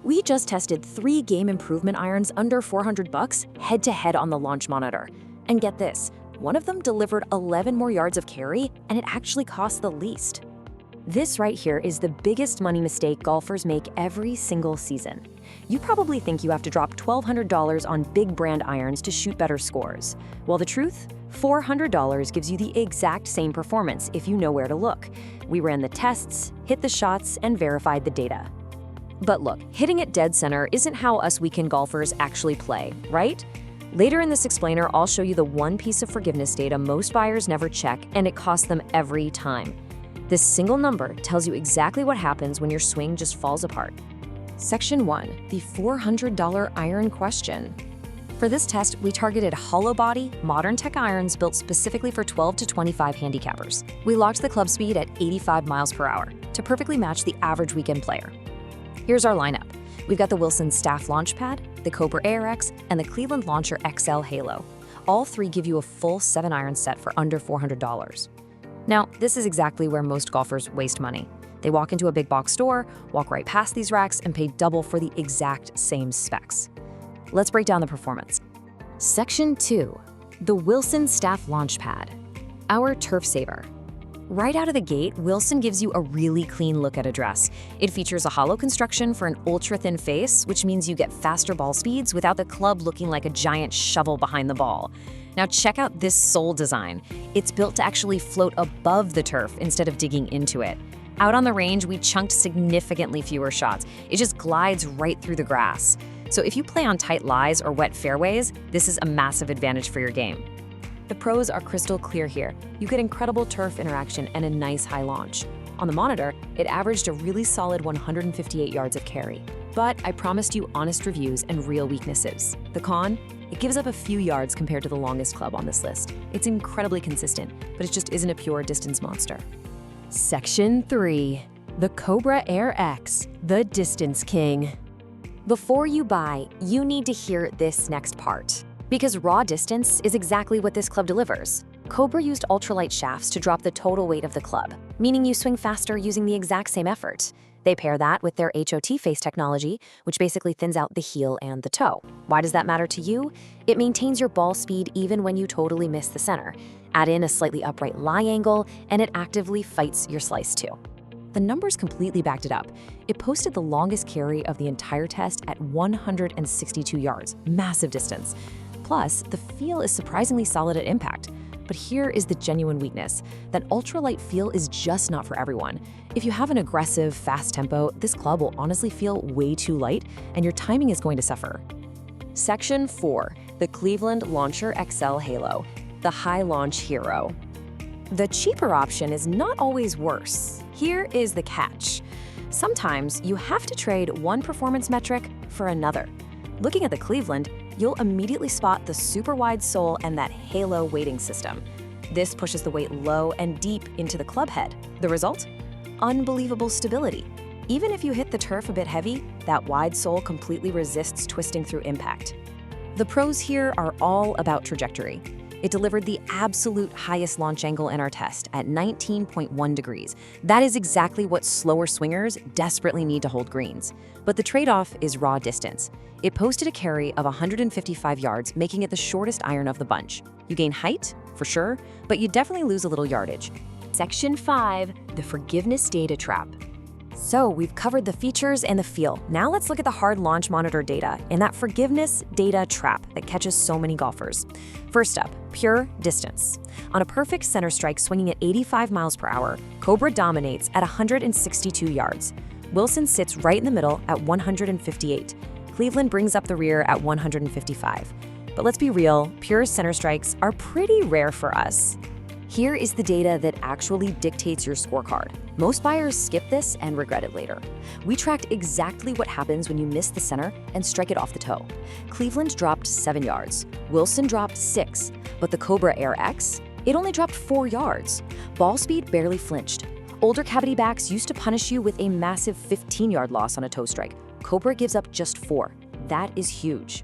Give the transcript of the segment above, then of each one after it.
We just tested 3 game improvement irons under $400 head-to-head on the launch monitor. And get this, one of them delivered 11 more yards of carry, and it actually cost the least. This right here is the biggest money mistake golfers make every single season. You probably think you have to drop $1,200 on big brand irons to shoot better scores. Well, the truth? $400 gives you the exact same performance if you know where to look. We ran the tests, hit the shots, and verified the data. But look, hitting it dead center isn't how us weekend golfers actually play, right? Later in this explainer, I'll show you the one piece of forgiveness data most buyers never check, and it costs them every time. This single number tells you exactly what happens when your swing just falls apart. Section 1, the $400 iron question. For this test, we targeted hollow body, modern tech irons built specifically for 12 to 25 handicappers. We locked the club speed at 85 miles per hour to perfectly match the average weekend player. Here's our lineup. We've got the Wilson Staff Launch Pad, the Cobra Air-X, and the Cleveland Launcher XL Halo. All 3 give you a full 7-iron set for under $400. Now, this is exactly where most golfers waste money. They walk into a big box store, walk right past these racks, and pay double for the exact same specs. Let's break down the performance. Section 2, the Wilson Staff Launch Pad, our turf saver. Right out of the gate, Wilson gives you a really clean look at a dress. It features a hollow construction for an ultra-thin face, which means you get faster ball speeds without the club looking like a giant shovel behind the ball. Now check out this sole design. It's built to actually float above the turf instead of digging into it. Out on the range, we chunked significantly fewer shots. It just glides right through the grass. So if you play on tight lies or wet fairways, this is a massive advantage for your game. The pros are crystal clear here. You get incredible turf interaction and a nice high launch. On the monitor, it averaged a really solid 158 yards of carry. But I promised you honest reviews and real weaknesses. The con? It gives up a few yards compared to the longest club on this list. It's incredibly consistent, but it just isn't a pure distance monster. Section 3, the Cobra Air-X, the Distance King. Before you buy, you need to hear this next part. Because raw distance is exactly what this club delivers. Cobra used ultralight shafts to drop the total weight of the club, meaning you swing faster using the exact same effort. They pair that with their HOT face technology, which basically thins out the heel and the toe. Why does that matter to you? It maintains your ball speed even when you totally miss the center. Add in a slightly upright lie angle, and it actively fights your slice too. The numbers completely backed it up. It posted the longest carry of the entire test at 162 yards, massive distance. Plus, the feel is surprisingly solid at impact. But here is the genuine weakness. That ultralight feel is just not for everyone. If you have an aggressive, fast tempo, this club will honestly feel way too light, and your timing is going to suffer. Section 4, the Cleveland Launcher XL Halo, the high launch hero. The cheaper option is not always worse. Here is the catch. Sometimes you have to trade one performance metric for another. Looking at the Cleveland, you'll immediately spot the super wide sole and that halo weighting system. This pushes the weight low and deep into the club head. The result? Unbelievable stability. Even if you hit the turf a bit heavy, that wide sole completely resists twisting through impact. The pros here are all about trajectory. It delivered the absolute highest launch angle in our test at 19.1 degrees. That is exactly what slower swingers desperately need to hold greens. But the trade-off is raw distance. It posted a carry of 155 yards, making it the shortest iron of the bunch. You gain height, for sure, but you definitely lose a little yardage. Section 5, the forgiveness data trap. So we've covered the features and the feel. Now let's look at the hard launch monitor data and that forgiveness data trap that catches so many golfers. First up, pure distance. On a perfect center strike swinging at 85 miles per hour, Cobra dominates at 162 yards. Wilson sits right in the middle at 158. Cleveland brings up the rear at 155. But let's be real, pure center strikes are pretty rare for us. Here is the data that actually dictates your scorecard. Most buyers skip this and regret it later. We tracked exactly what happens when you miss the center and strike it off the toe. Cleveland dropped 7 yards, Wilson dropped 6, but the Cobra Air-X, it only dropped 4 yards. Ball speed barely flinched. Older cavity backs used to punish you with a massive 15-yard loss on a toe strike. Cobra gives up just 4. That is huge.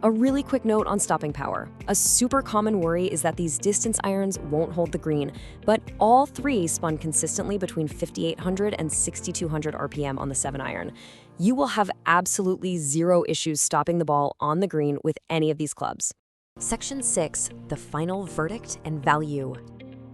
A really quick note on stopping power. A super common worry is that these distance irons won't hold the green, but all 3 spun consistently between 5,800 and 6,200 RPM on the 7-iron. You will have absolutely zero issues stopping the ball on the green with any of these clubs. Section 6, the final verdict and value.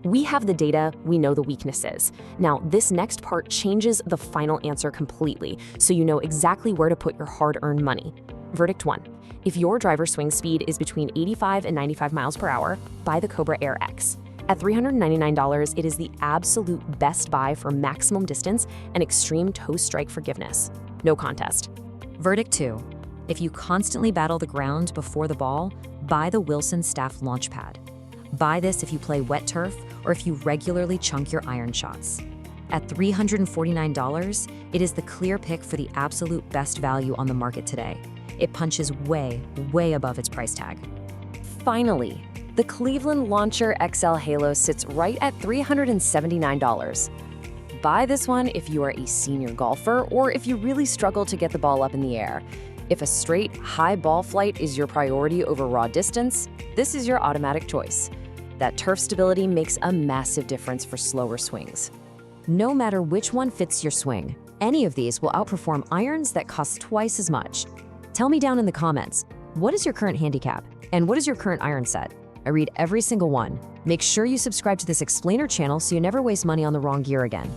We have the data, we know the weaknesses. Now, this next part changes the final answer completely, so you know exactly where to put your hard-earned money. Verdict 1. If your driver swing speed is between 85 and 95 miles per hour, buy the Cobra Air-X. At $399, it is the absolute best buy for maximum distance and extreme toe strike forgiveness. No contest. Verdict 2. If you constantly battle the ground before the ball, buy the Wilson Staff Launchpad. Buy this if you play wet turf or if you regularly chunk your iron shots. At $349, it is the clear pick for the absolute best value on the market today. It punches way, way above its price tag. Finally, the Cleveland Launcher XL Halo sits right at $379. Buy this one if you are a senior golfer or if you really struggle to get the ball up in the air. If a straight, high ball flight is your priority over raw distance, this is your automatic choice. That turf stability makes a massive difference for slower swings. No matter which one fits your swing, any of these will outperform irons that cost twice as much. Tell me down in the comments, what is your current handicap? And what is your current iron set? I read every single one. Make sure you subscribe to this explainer channel so you never waste money on the wrong gear again.